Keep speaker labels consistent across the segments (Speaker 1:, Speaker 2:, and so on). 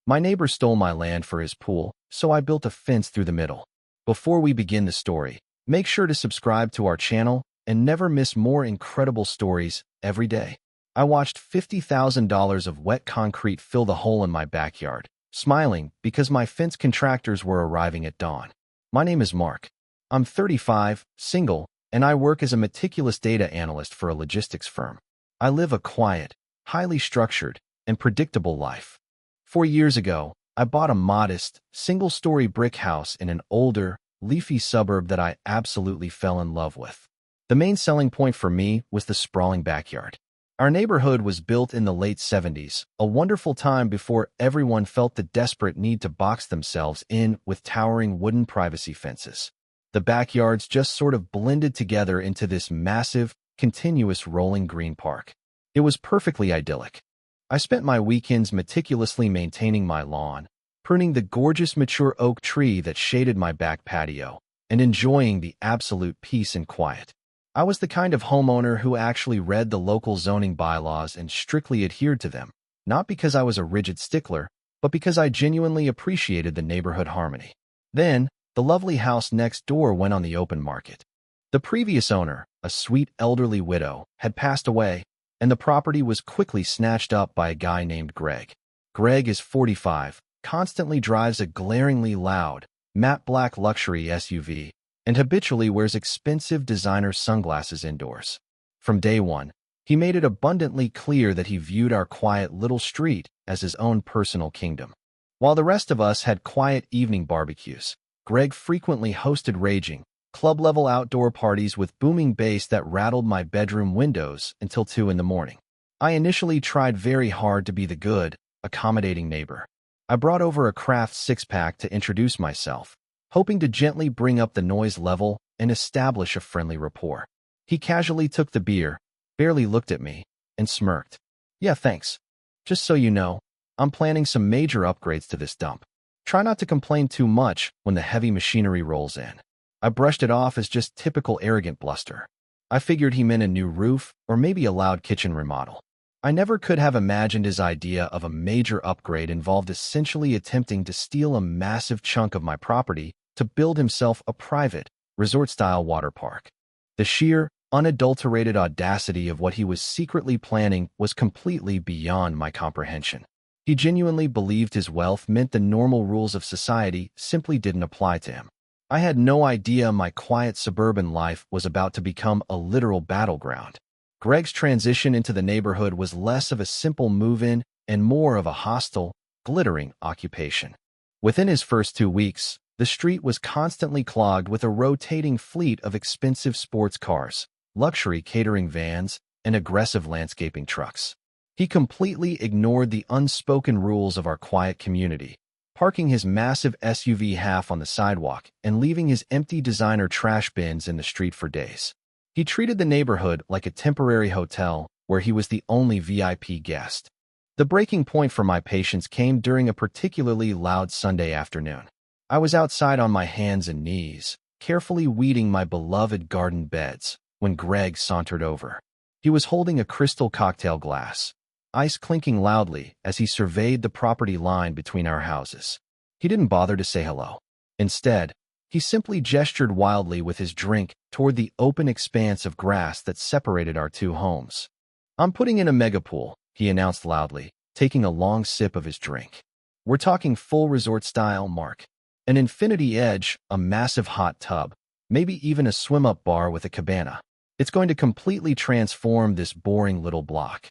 Speaker 1: My neighbor stole my land for his pool, so I built a fence through the middle. Before we begin the story, make sure to subscribe to our channel and never miss more incredible stories every day. I watched $50,000 of wet concrete fill the hole in my backyard, smiling because my fence contractors were arriving at dawn. My name is Mark. I'm 35, single, and I work as a meticulous data analyst for a logistics firm. I live a quiet, highly structured, and predictable life. 4 years ago, I bought a modest, single-story brick house in an older, leafy suburb that I absolutely fell in love with. The main selling point for me was the sprawling backyard. Our neighborhood was built in the late 70s, a wonderful time before everyone felt the desperate need to box themselves in with towering wooden privacy fences. The backyards just sort of blended together into this massive, continuous rolling green park. It was perfectly idyllic. I spent my weekends meticulously maintaining my lawn, pruning the gorgeous mature oak tree that shaded my back patio, and enjoying the absolute peace and quiet. I was the kind of homeowner who actually read the local zoning bylaws and strictly adhered to them, not because I was a rigid stickler, but because I genuinely appreciated the neighborhood harmony. Then, the lovely house next door went on the open market. The previous owner, a sweet elderly widow, had passed away, and the property was quickly snatched up by a guy named Greg. Greg is 45, constantly drives a glaringly loud, matte black luxury SUV, and habitually wears expensive designer sunglasses indoors. From day one, he made it abundantly clear that he viewed our quiet little street as his own personal kingdom. While the rest of us had quiet evening barbecues, Greg frequently hosted raging, club-level outdoor parties with booming bass that rattled my bedroom windows until 2 in the morning. I initially tried very hard to be the good, accommodating neighbor. I brought over a craft six-pack to introduce myself, hoping to gently bring up the noise level and establish a friendly rapport. He casually took the beer, barely looked at me, and smirked. "Yeah, thanks. Just so you know, I'm planning some major upgrades to this dump. Try not to complain too much when the heavy machinery rolls in." I brushed it off as just typical arrogant bluster. I figured he meant a new roof or maybe a loud kitchen remodel. I never could have imagined his idea of a major upgrade involved essentially attempting to steal a massive chunk of my property to build himself a private, resort-style water park. The sheer, unadulterated audacity of what he was secretly planning was completely beyond my comprehension. He genuinely believed his wealth meant the normal rules of society simply didn't apply to him. I had no idea my quiet suburban life was about to become a literal battleground. Greg's transition into the neighborhood was less of a simple move-in and more of a hostile, glittering occupation. Within his first 2 weeks, the street was constantly clogged with a rotating fleet of expensive sports cars, luxury catering vans, and aggressive landscaping trucks. He completely ignored the unspoken rules of our quiet community, parking his massive SUV half on the sidewalk and leaving his empty designer trash bins in the street for days. He treated the neighborhood like a temporary hotel where he was the only VIP guest. The breaking point for my patience came during a particularly loud Sunday afternoon. I was outside on my hands and knees, carefully weeding my beloved garden beds, when Greg sauntered over. He was holding a crystal cocktail glass, ice clinking loudly as he surveyed the property line between our houses. He didn't bother to say hello. Instead, he simply gestured wildly with his drink toward the open expanse of grass that separated our two homes. "I'm putting in a mega pool," he announced loudly, taking a long sip of his drink. "We're talking full resort-style, Mark. An infinity edge, a massive hot tub, maybe even a swim-up bar with a cabana. It's going to completely transform this boring little block."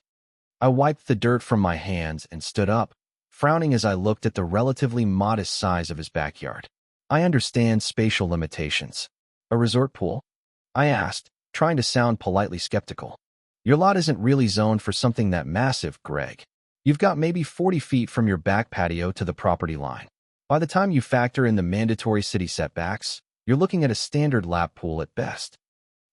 Speaker 1: I wiped the dirt from my hands and stood up, frowning as I looked at the relatively modest size of his backyard. "I understand spatial limitations. A resort pool?" I asked, trying to sound politely skeptical. "Your lot isn't really zoned for something that massive, Greg. You've got maybe 40 feet from your back patio to the property line. By the time you factor in the mandatory city setbacks, you're looking at a standard lap pool at best."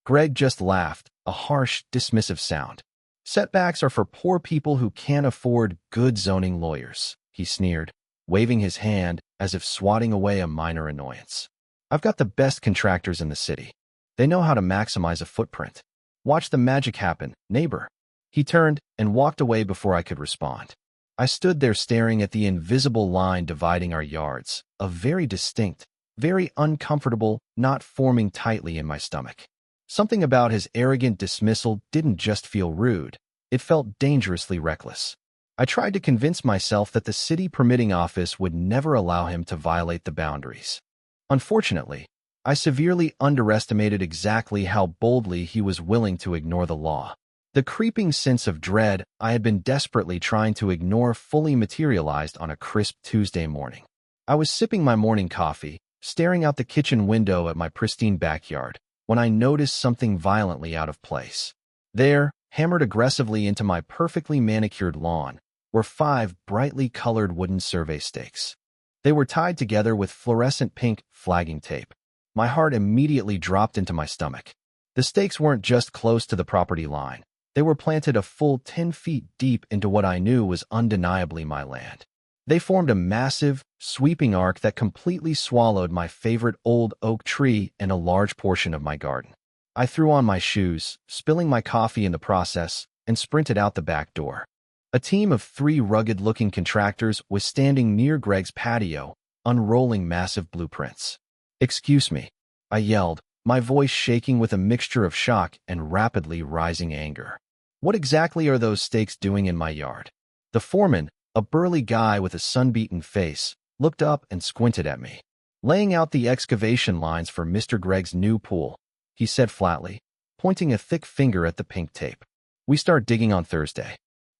Speaker 1: Greg just laughed, a harsh, dismissive sound. "Setbacks are for poor people who can't afford good zoning lawyers," he sneered, waving his hand as if swatting away a minor annoyance. "I've got the best contractors in the city. They know how to maximize a footprint. Watch the magic happen, neighbor." He turned and walked away before I could respond. I stood there staring at the invisible line dividing our yards, a very distinct, very uncomfortable knot forming tightly in my stomach. Something about his arrogant dismissal didn't just feel rude, it felt dangerously reckless. I tried to convince myself that the city permitting office would never allow him to violate the boundaries. Unfortunately, I severely underestimated exactly how boldly he was willing to ignore the law. The creeping sense of dread I had been desperately trying to ignore fully materialized on a crisp Tuesday morning. I was sipping my morning coffee, staring out the kitchen window at my pristine backyard, when I noticed something violently out of place. There, hammered aggressively into my perfectly manicured lawn, were 5 brightly colored wooden survey stakes. They were tied together with fluorescent pink flagging tape. My heart immediately dropped into my stomach. The stakes weren't just close to the property line. They were planted a full 10 feet deep into what I knew was undeniably my land. They formed a massive, sweeping arc that completely swallowed my favorite old oak tree and a large portion of my garden. I threw on my shoes, spilling my coffee in the process, and sprinted out the back door. A team of 3 rugged-looking contractors was standing near Greg's patio, unrolling massive blueprints. "Excuse me," I yelled, my voice shaking with a mixture of shock and rapidly rising anger. "What exactly are those stakes doing in my yard?" The foreman, a burly guy with a sun-beaten face, looked up and squinted at me. "Laying out the excavation lines for Mr. Greg's new pool," he said flatly, pointing a thick finger at the pink tape. "We start digging on Thursday."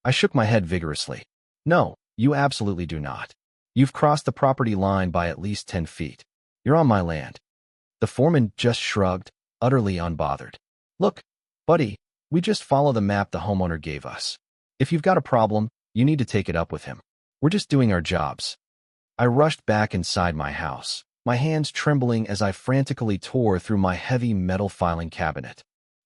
Speaker 1: I shook my head vigorously. "No, you absolutely do not. You've crossed the property line by at least 10 feet. You're on my land." The foreman just shrugged, utterly unbothered. "Look, buddy, we just follow the map the homeowner gave us. If you've got a problem, you need to take it up with him. We're just doing our jobs." I rushed back inside my house, my hands trembling as I frantically tore through my heavy metal filing cabinet.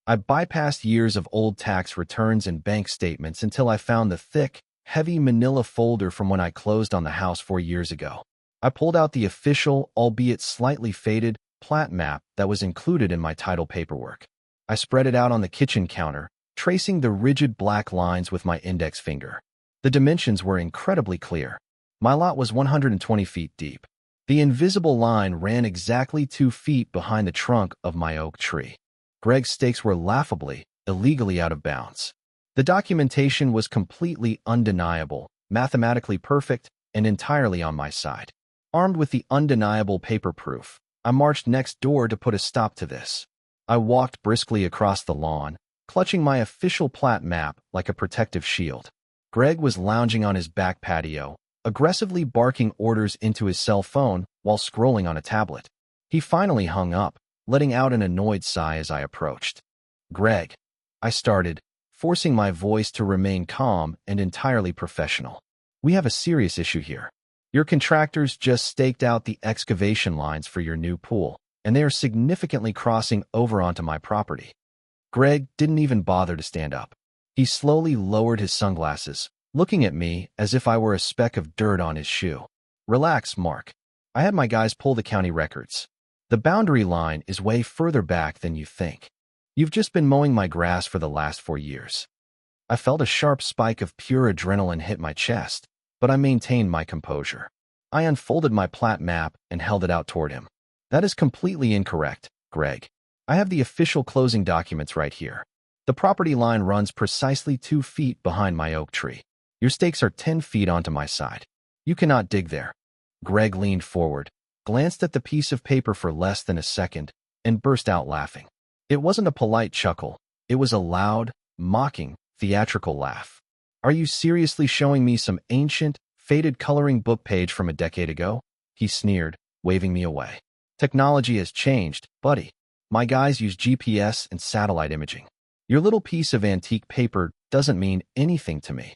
Speaker 1: I bypassed years of old tax returns and bank statements until I found the thick, heavy manila folder from when I closed on the house 4 years ago. I pulled out the official, albeit slightly faded, plat map that was included in my title paperwork. I spread it out on the kitchen counter, tracing the rigid black lines with my index finger. The dimensions were incredibly clear. My lot was 120 feet deep. The invisible line ran exactly 2 feet behind the trunk of my oak tree. Greg's stakes were laughably, illegally out of bounds. The documentation was completely undeniable, mathematically perfect, and entirely on my side. Armed with the undeniable paper proof, I marched next door to put a stop to this. I walked briskly across the lawn, clutching my official plat map like a protective shield. Greg was lounging on his back patio, aggressively barking orders into his cell phone while scrolling on a tablet. He finally hung up, letting out an annoyed sigh as I approached. "Greg," I started, forcing my voice to remain calm and entirely professional. "We have a serious issue here. Your contractors just staked out the excavation lines for your new pool, and they are significantly crossing over onto my property." Greg didn't even bother to stand up. He slowly lowered his sunglasses, looking at me as if I were a speck of dirt on his shoe. "Relax, Mark. I had my guys pull the county records. The boundary line is way further back than you think. You've just been mowing my grass for the last 4 years." I felt a sharp spike of pure adrenaline hit my chest, but I maintained my composure. I unfolded my plat map and held it out toward him. "That is completely incorrect, Greg. I have the official closing documents right here. The property line runs precisely 2 feet behind my oak tree. Your stakes are 10 feet onto my side. You cannot dig there." Greg leaned forward, glanced at the piece of paper for less than a second, and burst out laughing. It wasn't a polite chuckle. It was a loud, mocking, theatrical laugh. "Are you seriously showing me some ancient, faded coloring book page from a decade ago?" he sneered, waving me away. "Technology has changed, buddy. My guys use GPS and satellite imaging. Your little piece of antique paper doesn't mean anything to me."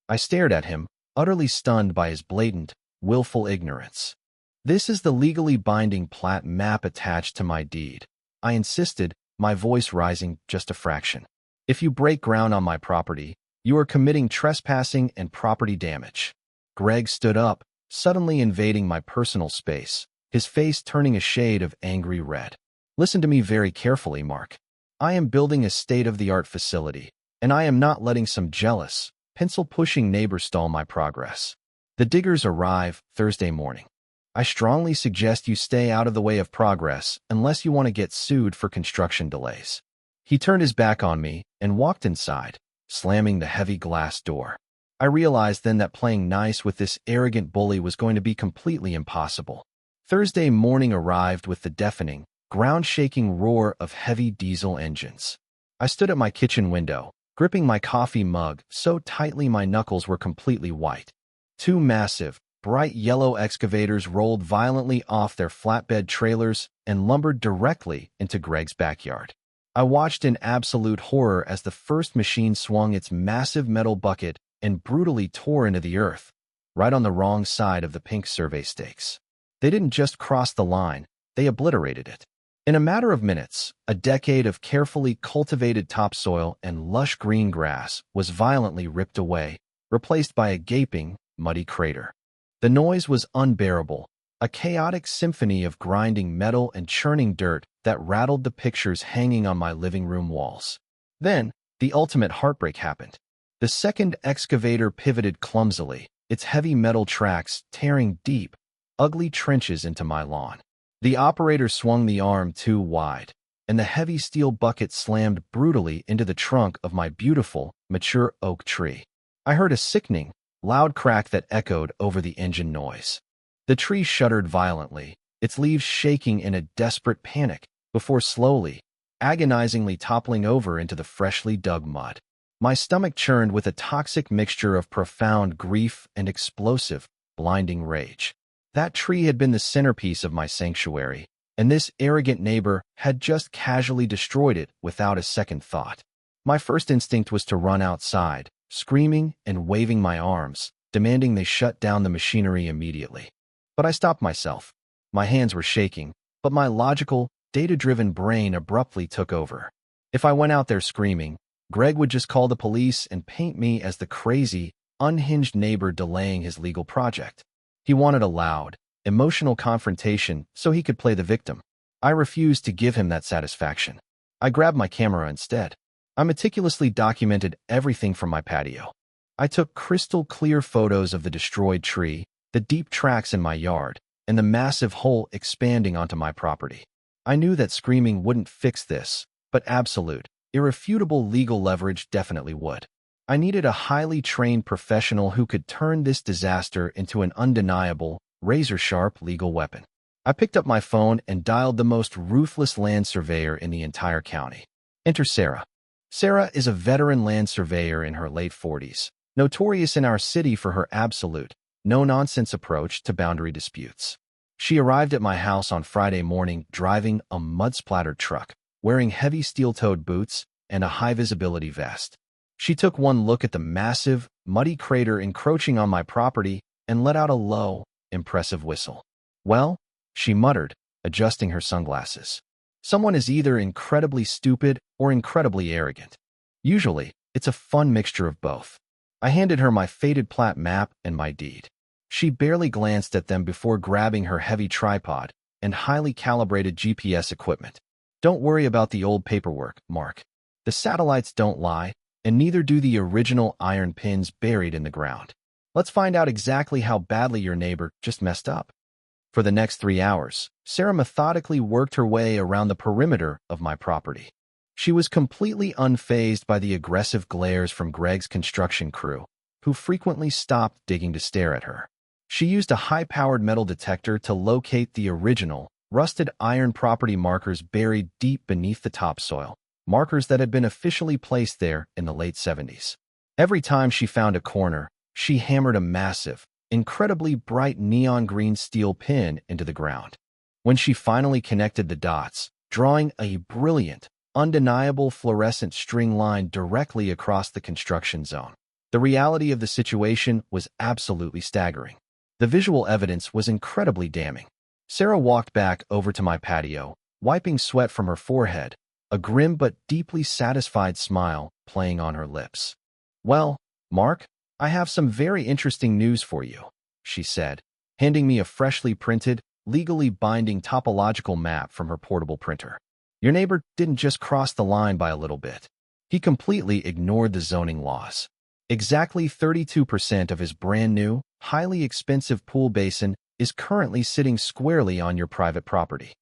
Speaker 1: I stared at him, utterly stunned by his blatant, willful ignorance. "This is the legally binding plat map attached to my deed," I insisted, my voice rising just a fraction. "If you break ground on my property, you are committing trespassing and property damage." Greg stood up, suddenly invading my personal space, his face turning a shade of angry red. "Listen to me very carefully, Mark. I am building a state-of-the-art facility, and I am not letting some jealous, pencil-pushing neighbors stall my progress. The diggers arrive Thursday morning. I strongly suggest you stay out of the way of progress unless you want to get sued for construction delays. He turned his back on me and walked inside, slamming the heavy glass door. I realized then that playing nice with this arrogant bully was going to be completely impossible. Thursday morning arrived with the deafening, ground-shaking roar of heavy diesel engines. I stood at my kitchen window, gripping my coffee mug so tightly my knuckles were completely white. Two massive, bright yellow excavators rolled violently off their flatbed trailers and lumbered directly into Greg's backyard. I watched in absolute horror as the first machine swung its massive metal bucket and brutally tore into the earth, right on the wrong side of the pink survey stakes. They didn't just cross the line, they obliterated it. In a matter of minutes, a decade of carefully cultivated topsoil and lush green grass was violently ripped away, replaced by a gaping, muddy crater. The noise was unbearable, a chaotic symphony of grinding metal and churning dirt that rattled the pictures hanging on my living room walls. Then, the ultimate heartbreak happened. The second excavator pivoted clumsily, its heavy metal tracks tearing deep, ugly trenches into my lawn. The operator swung the arm too wide, and the heavy steel bucket slammed brutally into the trunk of my beautiful, mature oak tree. I heard a sickening, loud crack that echoed over the engine noise. The tree shuddered violently, its leaves shaking in a desperate panic, before slowly, agonizingly toppling over into the freshly dug mud. My stomach churned with a toxic mixture of profound grief and explosive, blinding rage. That tree had been the centerpiece of my sanctuary, and this arrogant neighbor had just casually destroyed it without a second thought. My first instinct was to run outside, screaming and waving my arms, demanding they shut down the machinery immediately. But I stopped myself. My hands were shaking, but my logical, data-driven brain abruptly took over. If I went out there screaming, Greg would just call the police and paint me as the crazy, unhinged neighbor delaying his legal project. He wanted a loud, emotional confrontation so he could play the victim. I refused to give him that satisfaction. I grabbed my camera instead. I meticulously documented everything from my patio. I took crystal clear photos of the destroyed tree, the deep tracks in my yard, and the massive hole expanding onto my property. I knew that screaming wouldn't fix this, but absolute, irrefutable legal leverage definitely would. I needed a highly trained professional who could turn this disaster into an undeniable, razor-sharp legal weapon. I picked up my phone and dialed the most ruthless land surveyor in the entire county. Enter Sarah. Sarah is a veteran land surveyor in her late 40s, notorious in our city for her absolute, no-nonsense approach to boundary disputes. She arrived at my house on Friday morning driving a mud-splattered truck, wearing heavy steel-toed boots and a high-visibility vest. She took one look at the massive, muddy crater encroaching on my property and let out a low, impressive whistle. Well, she muttered, adjusting her sunglasses. Someone is either incredibly stupid or incredibly arrogant. Usually, it's a fun mixture of both. I handed her my faded plat map and my deed. She barely glanced at them before grabbing her heavy tripod and highly calibrated GPS equipment. Don't worry about the old paperwork, Mark. The satellites don't lie, and neither do the original iron pins buried in the ground. Let's find out exactly how badly your neighbor just messed up. For the next 3 hours, Sarah methodically worked her way around the perimeter of my property. She was completely unfazed by the aggressive glares from Greg's construction crew, who frequently stopped digging to stare at her. She used a high-powered metal detector to locate the original, rusted iron property markers buried deep beneath the topsoil, markers that had been officially placed there in the late 70s. Every time she found a corner, she hammered a massive, incredibly bright neon green steel pin into the ground. When she finally connected the dots, drawing a brilliant, undeniable fluorescent string line directly across the construction zone, the reality of the situation was absolutely staggering. The visual evidence was incredibly damning. Sarah walked back over to my patio, wiping sweat from her forehead, a grim but deeply satisfied smile playing on her lips. "Well, Mark, I have some very interesting news for you," she said, handing me a freshly printed, legally binding topological map from her portable printer. "Your neighbor didn't just cross the line by a little bit. He completely ignored the zoning laws. Exactly 32% of his brand new, highly expensive pool basin is currently sitting squarely on your private property.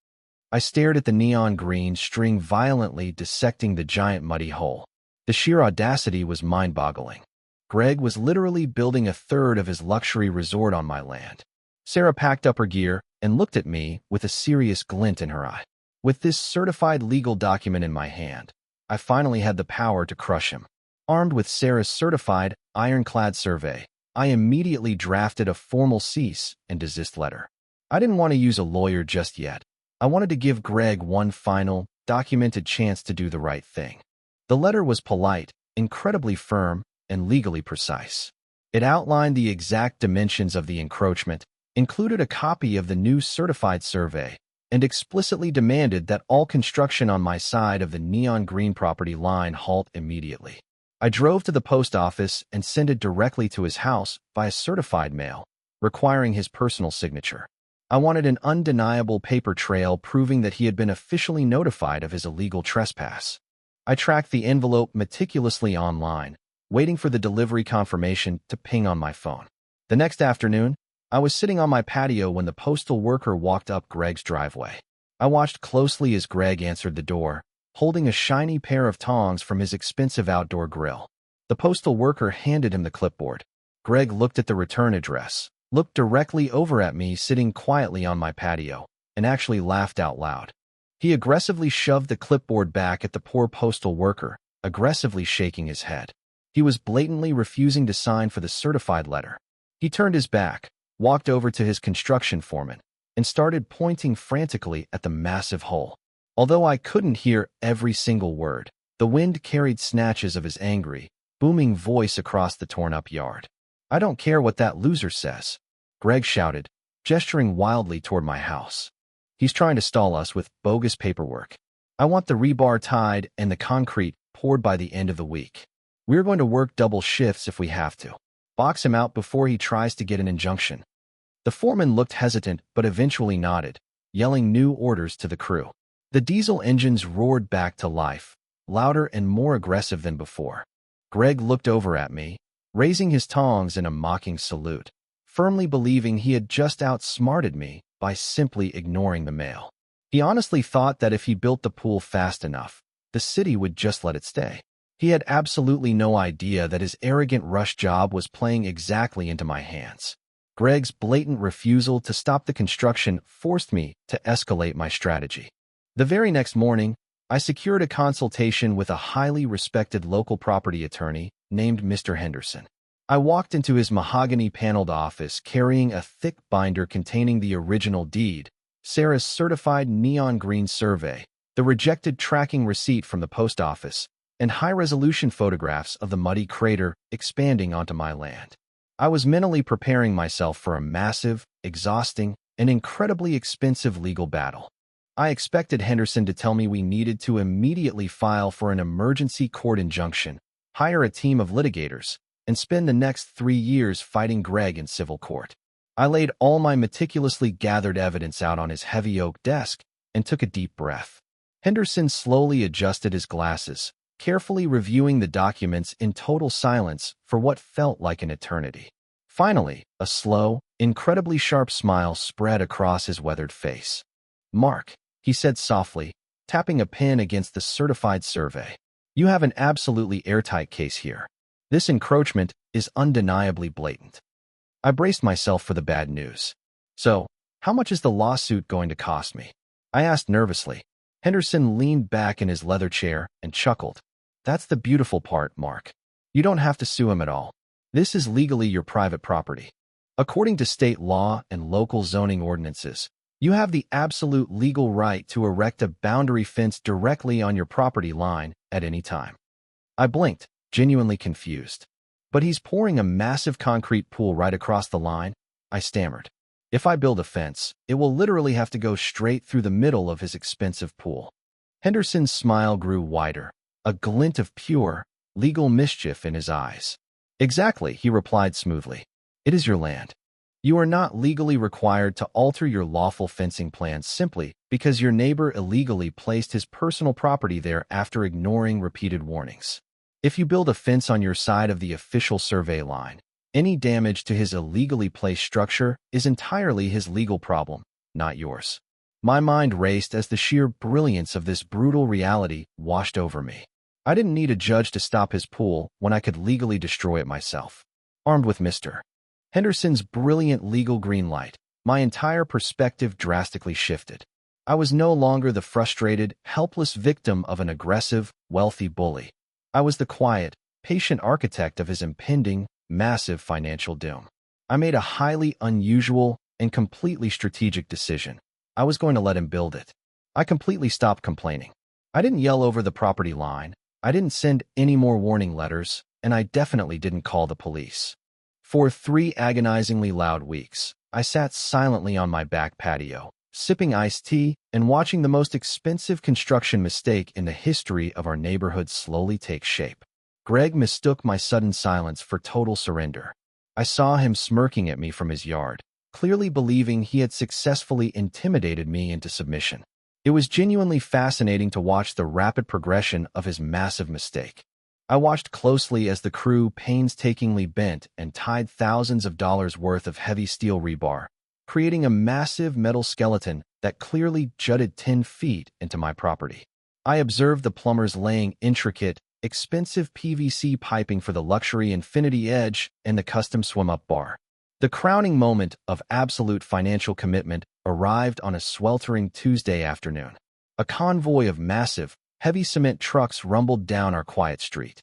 Speaker 1: I stared at the neon green string violently dissecting the giant muddy hole. The sheer audacity was mind-boggling. Greg was literally building a third of his luxury resort on my land. Sarah packed up her gear and looked at me with a serious glint in her eye. With this certified legal document in my hand, I finally had the power to crush him. Armed with Sarah's certified, ironclad survey, I immediately drafted a formal cease and desist letter. I didn't want to use a lawyer just yet. I wanted to give Greg one final, documented chance to do the right thing. The letter was polite, incredibly firm, and legally precise. It outlined the exact dimensions of the encroachment, included a copy of the new certified survey, and explicitly demanded that all construction on my side of the neon green property line halt immediately. I drove to the post office and sent it directly to his house via certified mail, requiring his personal signature. I wanted an undeniable paper trail proving that he had been officially notified of his illegal trespass. I tracked the envelope meticulously online, waiting for the delivery confirmation to ping on my phone. The next afternoon, I was sitting on my patio when the postal worker walked up Greg's driveway. I watched closely as Greg answered the door, holding a shiny pair of tongs from his expensive outdoor grill. The postal worker handed him the clipboard. Greg looked at the return address, looked directly over at me sitting quietly on my patio, and actually laughed out loud. He aggressively shoved the clipboard back at the poor postal worker, aggressively shaking his head. He was blatantly refusing to sign for the certified letter. He turned his back, walked over to his construction foreman, and started pointing frantically at the massive hole. Although I couldn't hear every single word, the wind carried snatches of his angry, booming voice across the torn-up yard. "I don't care what that loser says," Greg shouted, gesturing wildly toward my house. "He's trying to stall us with bogus paperwork. I want the rebar tied and the concrete poured by the end of the week. We're going to work double shifts if we have to. Box him out before he tries to get an injunction." The foreman looked hesitant but eventually nodded, yelling new orders to the crew. The diesel engines roared back to life, louder and more aggressive than before. Greg looked over at me, raising his tongs in a mocking salute, firmly believing he had just outsmarted me by simply ignoring the mail. He honestly thought that if he built the pool fast enough, the city would just let it stay. He had absolutely no idea that his arrogant rush job was playing exactly into my hands. Greg's blatant refusal to stop the construction forced me to escalate my strategy. The very next morning, I secured a consultation with a highly respected local property attorney named Mr. Henderson. I walked into his mahogany-paneled office carrying a thick binder containing the original deed, Sarah's certified neon green survey, the rejected tracking receipt from the post office, and high-resolution photographs of the muddy crater expanding onto my land. I was mentally preparing myself for a massive, exhausting, and incredibly expensive legal battle. I expected Henderson to tell me we needed to immediately file for an emergency court injunction, hire a team of litigators, and spend the next 3 years fighting Greg in civil court. I laid all my meticulously gathered evidence out on his heavy oak desk and took a deep breath. Henderson slowly adjusted his glasses, carefully reviewing the documents in total silence for what felt like an eternity. Finally, a slow, incredibly sharp smile spread across his weathered face. "Mark," he said softly, tapping a pen against the certified survey, "you have an absolutely airtight case here. This encroachment is undeniably blatant." I braced myself for the bad news. "So, how much is the lawsuit going to cost me?" I asked nervously. Henderson leaned back in his leather chair and chuckled. "That's the beautiful part, Mark. You don't have to sue him at all. This is legally your private property. According to state law and local zoning ordinances, you have the absolute legal right to erect a boundary fence directly on your property line at any time." I blinked, genuinely confused. "But he's pouring a massive concrete pool right across the line," I stammered. "If I build a fence, it will literally have to go straight through the middle of his expensive pool." Henderson's smile grew wider, a glint of pure, legal mischief in his eyes. "Exactly," he replied smoothly. "It is your land. You are not legally required to alter your lawful fencing plans simply because your neighbor illegally placed his personal property there after ignoring repeated warnings. If you build a fence on your side of the official survey line, any damage to his illegally placed structure is entirely his legal problem, not yours. My mind raced as the sheer brilliance of this brutal reality washed over me. I didn't need a judge to stop his pool when I could legally destroy it myself. Armed with Mr. Henderson's brilliant legal green light, my entire perspective drastically shifted. I was no longer the frustrated, helpless victim of an aggressive, wealthy bully. I was the quiet, patient architect of his impending, massive financial doom. I made a highly unusual and completely strategic decision. I was going to let him build it. I completely stopped complaining. I didn't yell over the property line. I didn't send any more warning letters, and I definitely didn't call the police. For 3 agonizingly loud weeks, I sat silently on my back patio, sipping iced tea and watching the most expensive construction mistake in the history of our neighborhood slowly take shape. Greg mistook my sudden silence for total surrender. I saw him smirking at me from his yard, clearly believing he had successfully intimidated me into submission. It was genuinely fascinating to watch the rapid progression of his massive mistake. I watched closely as the crew painstakingly bent and tied thousands of dollars worth of heavy steel rebar, creating a massive metal skeleton that clearly jutted 10 feet into my property. I observed the plumbers laying intricate, expensive PVC piping for the luxury infinity edge and the custom swim-up bar. The crowning moment of absolute financial commitment arrived on a sweltering Tuesday afternoon. A convoy of massive, heavy cement trucks rumbled down our quiet street.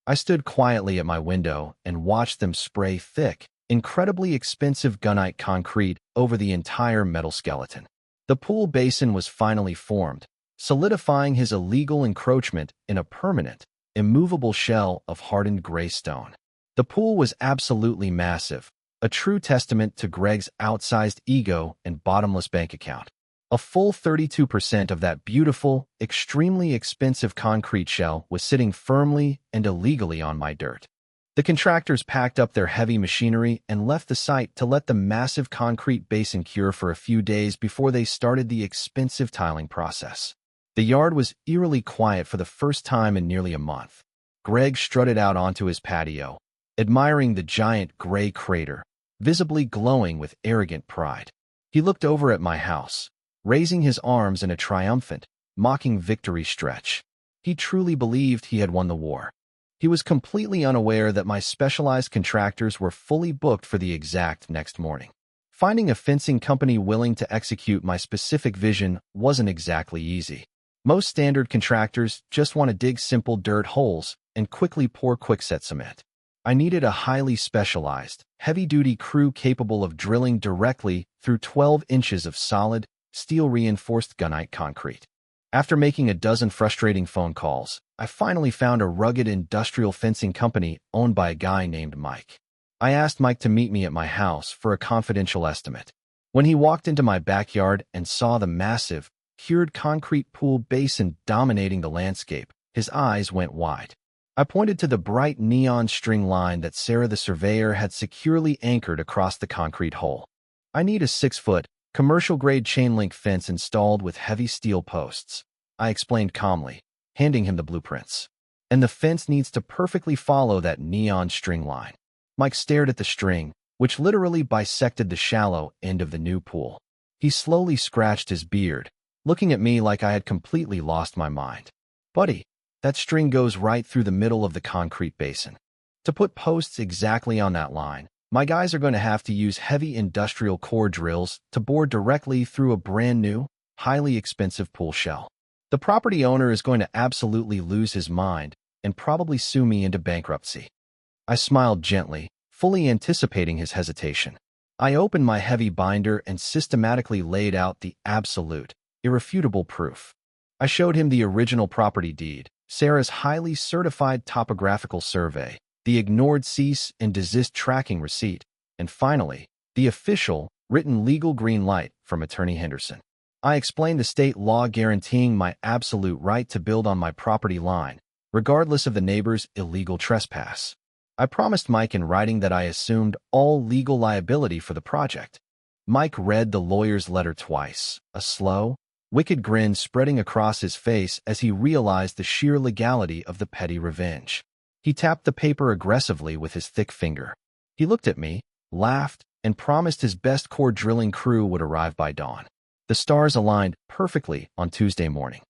Speaker 1: I stood quietly at my window and watched them spray thick, incredibly expensive gunite concrete over the entire metal skeleton. The pool basin was finally formed, solidifying his illegal encroachment in a permanent, immovable shell of hardened gray stone. The pool was absolutely massive, a true testament to Greg's outsized ego and bottomless bank account. A full 32% of that beautiful, extremely expensive concrete shell was sitting firmly and illegally on my dirt. The contractors packed up their heavy machinery and left the site to let the massive concrete basin cure for a few days before they started the expensive tiling process. The yard was eerily quiet for the first time in nearly a month. Greg strutted out onto his patio, admiring the giant gray crater, visibly glowing with arrogant pride. He looked over at my house, raising his arms in a triumphant, mocking victory stretch. He truly believed he had won the war. He was completely unaware that my specialized contractors were fully booked for the exact next morning. Finding a fencing company willing to execute my specific vision wasn't exactly easy. Most standard contractors just want to dig simple dirt holes and quickly pour quickset cement. I needed a highly specialized, heavy-duty crew capable of drilling directly through 12 inches of solid, steel-reinforced gunite concrete. After making a dozen frustrating phone calls, I finally found a rugged industrial fencing company owned by a guy named Mike. I asked Mike to meet me at my house for a confidential estimate. When he walked into my backyard and saw the massive, cured concrete pool basin dominating the landscape, his eyes went wide. I pointed to the bright neon string line that Sarah the surveyor had securely anchored across the concrete hole. I need a 6-foot, commercial-grade chain-link fence installed with heavy steel posts, I explained calmly, handing him the blueprints. And the fence needs to perfectly follow that neon string line. Mike stared at the string, which literally bisected the shallow end of the new pool. He slowly scratched his beard, looking at me like I had completely lost my mind. Buddy, that string goes right through the middle of the concrete basin. To put posts exactly on that line, my guys are going to have to use heavy industrial core drills to bore directly through a brand new, highly expensive pool shell. The property owner is going to absolutely lose his mind and probably sue me into bankruptcy. I smiled gently, fully anticipating his hesitation. I opened my heavy binder and systematically laid out the absolute, irrefutable proof. I showed him the original property deed, Sarah's highly certified topographical survey, the ignored cease and desist tracking receipt, and finally, the official, written legal green light from Attorney Henderson. I explained the state law guaranteeing my absolute right to build on my property line, regardless of the neighbor's illegal trespass. I promised Mike in writing that I assumed all legal liability for the project. Mike read the lawyer's letter twice, a slow, wicked grin spreading across his face as he realized the sheer legality of the petty revenge. He tapped the paper aggressively with his thick finger. He looked at me, laughed, and promised his best core drilling crew would arrive by dawn. The stars aligned perfectly on Tuesday morning.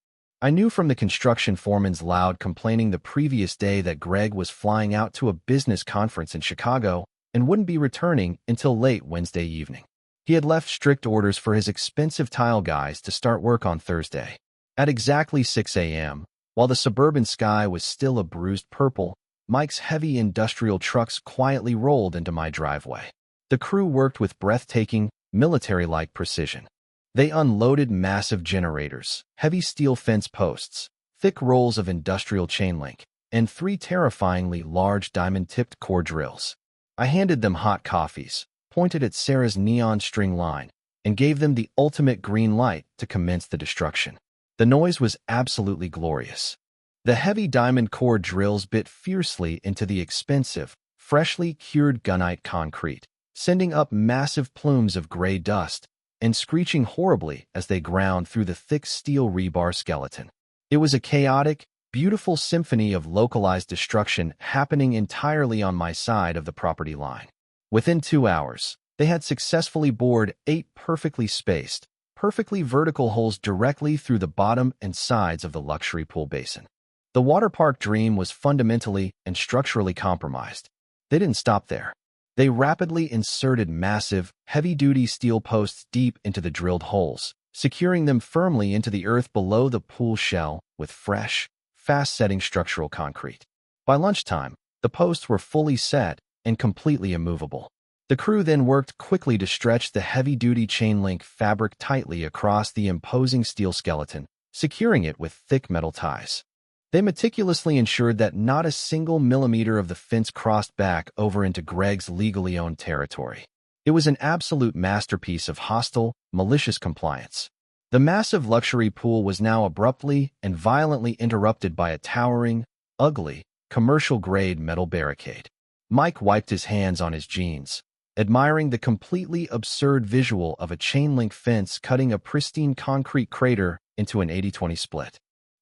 Speaker 1: I knew from the construction foreman's loud complaining the previous day that Greg was flying out to a business conference in Chicago and wouldn't be returning until late Wednesday evening. He had left strict orders for his expensive tile guys to start work on Thursday. At exactly 6 a.m., while the suburban sky was still a bruised purple, Mike's heavy industrial trucks quietly rolled into my driveway. The crew worked with breathtaking, military-like precision. They unloaded massive generators, heavy steel fence posts, thick rolls of industrial chain link, and 3 terrifyingly large diamond-tipped core drills. I handed them hot coffees, pointed at Sarah's neon string line, and gave them the ultimate green light to commence the destruction. The noise was absolutely glorious. The heavy diamond core drills bit fiercely into the expensive, freshly cured gunite concrete, sending up massive plumes of gray dust and screeching horribly as they ground through the thick steel rebar skeleton. It was a chaotic, beautiful symphony of localized destruction happening entirely on my side of the property line. Within 2 hours, they had successfully bored 8 perfectly spaced, perfectly vertical holes directly through the bottom and sides of the luxury pool basin. The water park dream was fundamentally and structurally compromised. They didn't stop there. They rapidly inserted massive, heavy-duty steel posts deep into the drilled holes, securing them firmly into the earth below the pool shell with fresh, fast-setting structural concrete. By lunchtime, the posts were fully set and completely immovable. The crew then worked quickly to stretch the heavy-duty chain-link fabric tightly across the imposing steel skeleton, securing it with thick metal ties. They meticulously ensured that not a single millimeter of the fence crossed back over into Greg's legally owned territory. It was an absolute masterpiece of hostile, malicious compliance. The massive luxury pool was now abruptly and violently interrupted by a towering, ugly, commercial-grade metal barricade. Mike wiped his hands on his jeans, admiring the completely absurd visual of a chain-link fence cutting a pristine concrete crater into an 80-20 split.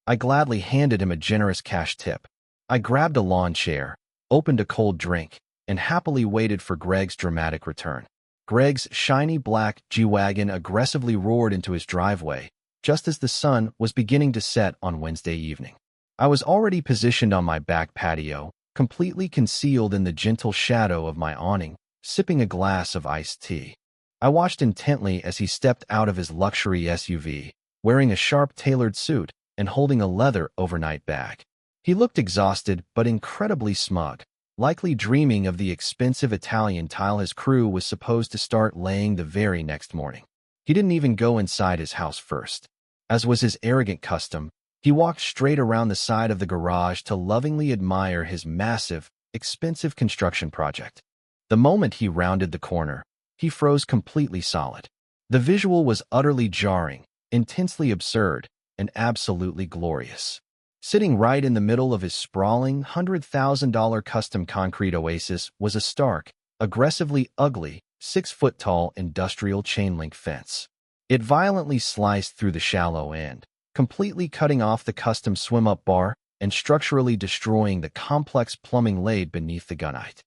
Speaker 1: I gladly handed him a generous cash tip. I grabbed a lawn chair, opened a cold drink, and happily waited for Greg's dramatic return. Greg's shiny black G-Wagon aggressively roared into his driveway, just as the sun was beginning to set on Wednesday evening. I was already positioned on my back patio, completely concealed in the gentle shadow of my awning, sipping a glass of iced tea. I watched intently as he stepped out of his luxury SUV, wearing a sharp-tailored suit and holding a leather overnight bag. He looked exhausted but incredibly smug, likely dreaming of the expensive Italian tile his crew was supposed to start laying the very next morning. He didn't even go inside his house first. As was his arrogant custom, he walked straight around the side of the garage to lovingly admire his massive, expensive construction project. The moment he rounded the corner, he froze completely solid. The visual was utterly jarring, intensely absurd, and absolutely glorious. Sitting right in the middle of his sprawling $100,000 custom concrete oasis was a stark, aggressively ugly, 6-foot-tall industrial chain-link fence. It violently sliced through the shallow end, completely cutting off the custom swim-up bar and structurally destroying the complex plumbing laid beneath the gunite.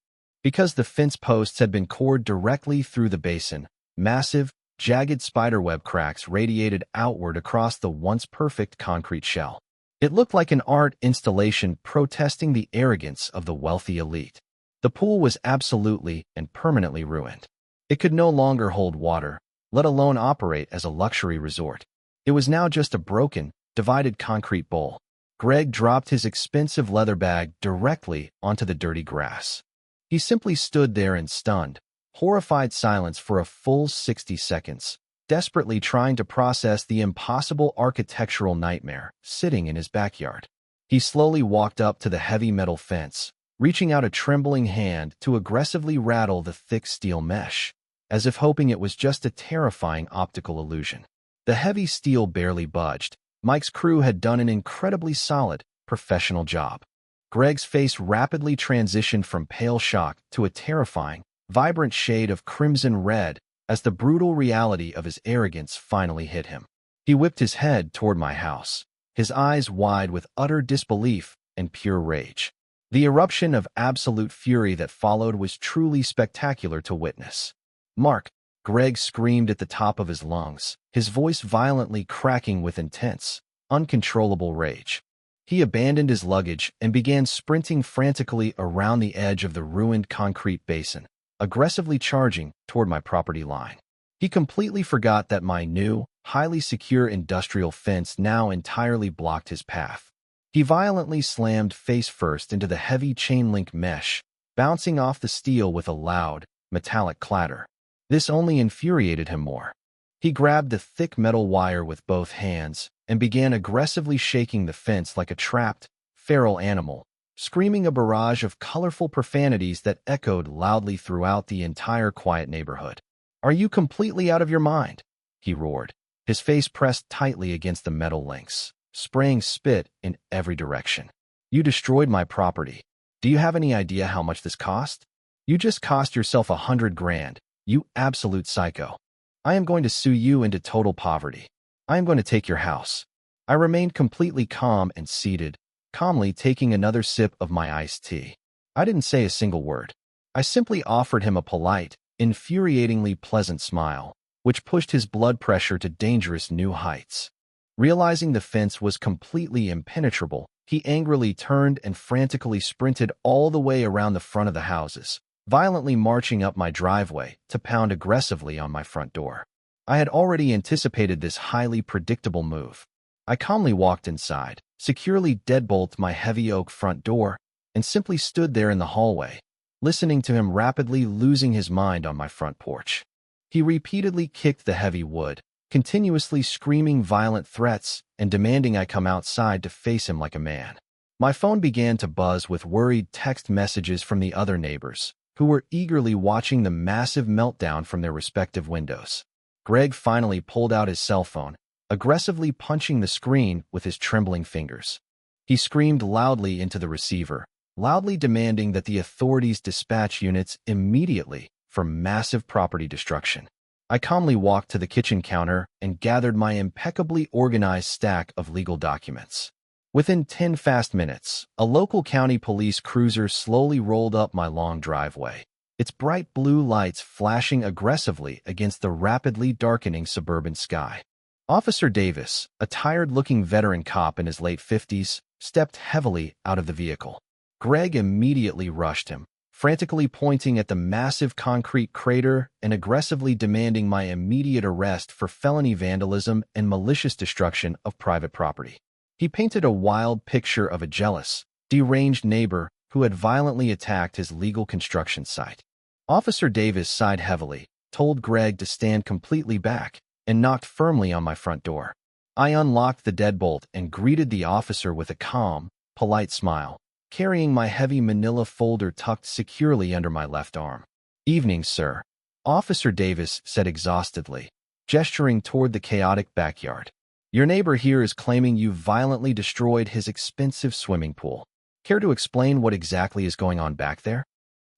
Speaker 1: Because the fence posts had been cored directly through the basin, massive, jagged spiderweb cracks radiated outward across the once-perfect concrete shell. It looked like an art installation protesting the arrogance of the wealthy elite. The pool was absolutely and permanently ruined. It could no longer hold water, let alone operate as a luxury resort. It was now just a broken, divided concrete bowl. Greg dropped his expensive leather bag directly onto the dirty grass. He simply stood there in stunned, horrified silence for a full 60 seconds, desperately trying to process the impossible architectural nightmare sitting in his backyard. He slowly walked up to the heavy metal fence, reaching out a trembling hand to aggressively rattle the thick steel mesh, as if hoping it was just a terrifying optical illusion. The heavy steel barely budged. Mike's crew had done an incredibly solid, professional job. Greg's face rapidly transitioned from pale shock to a terrifying, vibrant shade of crimson red as the brutal reality of his arrogance finally hit him. He whipped his head toward my house, his eyes wide with utter disbelief and pure rage. The eruption of absolute fury that followed was truly spectacular to witness. "Mark!" Greg screamed at the top of his lungs, his voice violently cracking with intense, uncontrollable rage. He abandoned his luggage and began sprinting frantically around the edge of the ruined concrete basin, aggressively charging toward my property line. He completely forgot that my new, highly secure industrial fence now entirely blocked his path. He violently slammed face first into the heavy chain-link mesh, bouncing off the steel with a loud, metallic clatter. This only infuriated him more. He grabbed the thick metal wire with both hands and began aggressively shaking the fence like a trapped, feral animal, screaming a barrage of colorful profanities that echoed loudly throughout the entire quiet neighborhood. "Are you completely out of your mind?" he roared, his face pressed tightly against the metal links, spraying spit in every direction. "You destroyed my property. Do you have any idea how much this cost? You just cost yourself $100,000, you absolute psycho. I am going to sue you into total poverty. I am going to take your house." I remained completely calm and seated, calmly taking another sip of my iced tea. I didn't say a single word. I simply offered him a polite, infuriatingly pleasant smile, which pushed his blood pressure to dangerous new heights. Realizing the fence was completely impenetrable, he angrily turned and frantically sprinted all the way around the front of the houses, violently marching up my driveway to pound aggressively on my front door. I had already anticipated this highly predictable move. I calmly walked inside, securely deadbolted my heavy oak front door, and simply stood there in the hallway, listening to him rapidly losing his mind on my front porch. He repeatedly kicked the heavy wood, continuously screaming violent threats and demanding I come outside to face him like a man. My phone began to buzz with worried text messages from the other neighbors, who were eagerly watching the massive meltdown from their respective windows. Greg finally pulled out his cell phone, aggressively punching the screen with his trembling fingers. He screamed loudly into the receiver, loudly demanding that the authorities dispatch units immediately for massive property destruction. I calmly walked to the kitchen counter and gathered my impeccably organized stack of legal documents. Within 10 fast minutes, a local county police cruiser slowly rolled up my long driveway, its bright blue lights flashing aggressively against the rapidly darkening suburban sky. Officer Davis, a tired-looking veteran cop in his late 50s, stepped heavily out of the vehicle. Greg immediately rushed him, frantically pointing at the massive concrete crater and aggressively demanding my immediate arrest for felony vandalism and malicious destruction of private property. He painted a wild picture of a jealous, deranged neighbor who had violently attacked his legal construction site. Officer Davis sighed heavily, told Greg to stand completely back, and knocked firmly on my front door. I unlocked the deadbolt and greeted the officer with a calm, polite smile, carrying my heavy manila folder tucked securely under my left arm. "Evening, sir," Officer Davis said exhaustedly, gesturing toward the chaotic backyard. "Your neighbor here is claiming you violently destroyed his expensive swimming pool. Care to explain what exactly is going on back there?"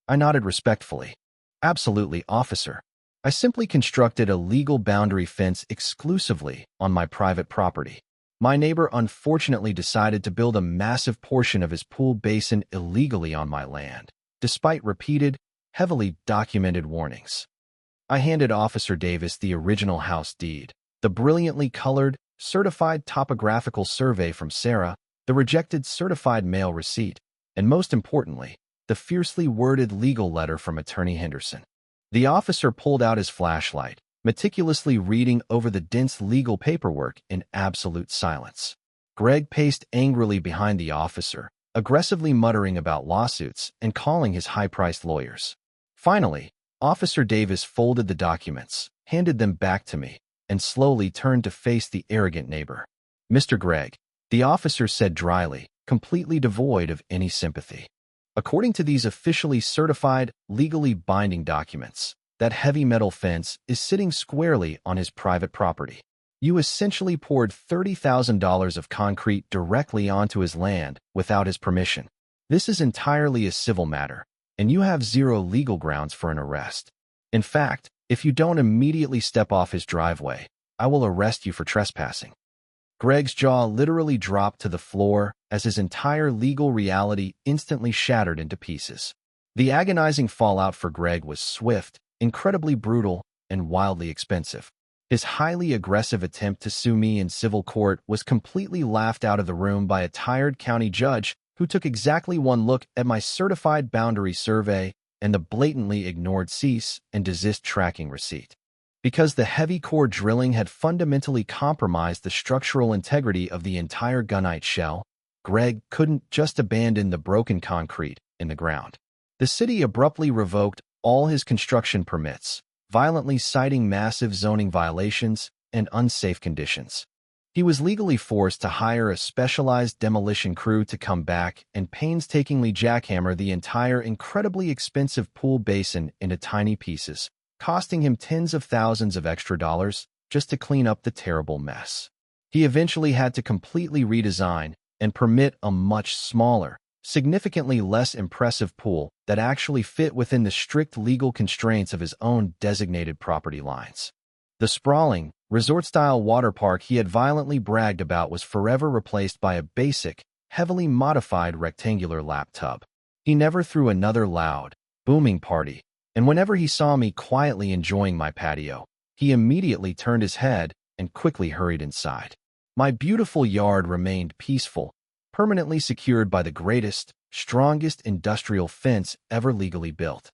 Speaker 1: I nodded respectfully. "Absolutely, officer. I simply constructed a legal boundary fence exclusively on my private property. My neighbor unfortunately decided to build a massive portion of his pool basin illegally on my land, despite repeated, heavily documented warnings." I handed Officer Davis the original house deed, the brilliantly colored, certified topographical survey from Sarah, the rejected certified mail receipt, and most importantly, the fiercely worded legal letter from Attorney Henderson. The officer pulled out his flashlight, meticulously reading over the dense legal paperwork in absolute silence. Greg paced angrily behind the officer, aggressively muttering about lawsuits and calling his high-priced lawyers. Finally, Officer Davis folded the documents, handed them back to me, and slowly turned to face the arrogant neighbor. "Mr. Gregg," the officer said dryly, completely devoid of any sympathy. "According to these officially certified, legally binding documents, that heavy metal fence is sitting squarely on his private property. You essentially poured $30,000 of concrete directly onto his land without his permission. This is entirely a civil matter, and you have zero legal grounds for an arrest. In fact, if you don't immediately step off his driveway, I will arrest you for trespassing." Greg's jaw literally dropped to the floor, as his entire legal reality instantly shattered into pieces. The agonizing fallout for Greg was swift, incredibly brutal, and wildly expensive. His highly aggressive attempt to sue me in civil court was completely laughed out of the room by a tired county judge who took exactly one look at my certified boundary survey and the blatantly ignored cease and desist tracking receipt. Because the heavy core drilling had fundamentally compromised the structural integrity of the entire gunite shell, Greg couldn't just abandon the broken concrete in the ground. The city abruptly revoked all his construction permits, violently citing massive zoning violations and unsafe conditions. He was legally forced to hire a specialized demolition crew to come back and painstakingly jackhammer the entire incredibly expensive pool basin into tiny pieces, costing him tens of thousands of extra dollars just to clean up the terrible mess. He eventually had to completely redesign and permit a much smaller, significantly less impressive pool that actually fit within the strict legal constraints of his own designated property lines. The sprawling, resort-style water park he had violently bragged about was forever replaced by a basic, heavily modified rectangular lap tub. He never threw another loud, booming party, and whenever he saw me quietly enjoying my patio, he immediately turned his head and quickly hurried inside. My beautiful yard remained peaceful, permanently secured by the greatest, strongest industrial fence ever legally built.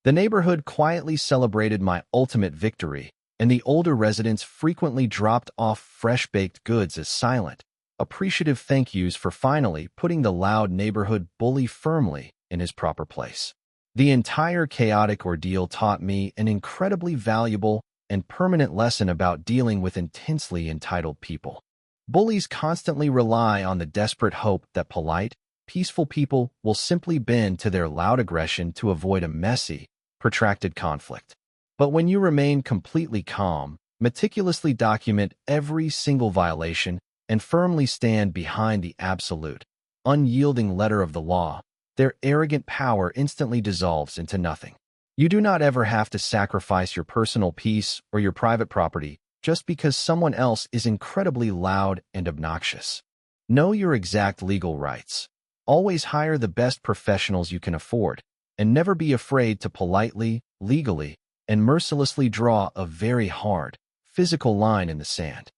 Speaker 1: The neighborhood quietly celebrated my ultimate victory, and the older residents frequently dropped off fresh-baked goods as silent, appreciative thank yous for finally putting the loud neighborhood bully firmly in his proper place. The entire chaotic ordeal taught me an incredibly valuable and permanent lesson about dealing with intensely entitled people. Bullies constantly rely on the desperate hope that polite, peaceful people will simply bend to their loud aggression to avoid a messy, protracted conflict. But when you remain completely calm, meticulously document every single violation, and firmly stand behind the absolute, unyielding letter of the law, their arrogant power instantly dissolves into nothing. You do not ever have to sacrifice your personal peace or your private property just because someone else is incredibly loud and obnoxious. Know your exact legal rights. Always hire the best professionals you can afford, and never be afraid to politely, legally, and mercilessly draw a very hard, physical line in the sand.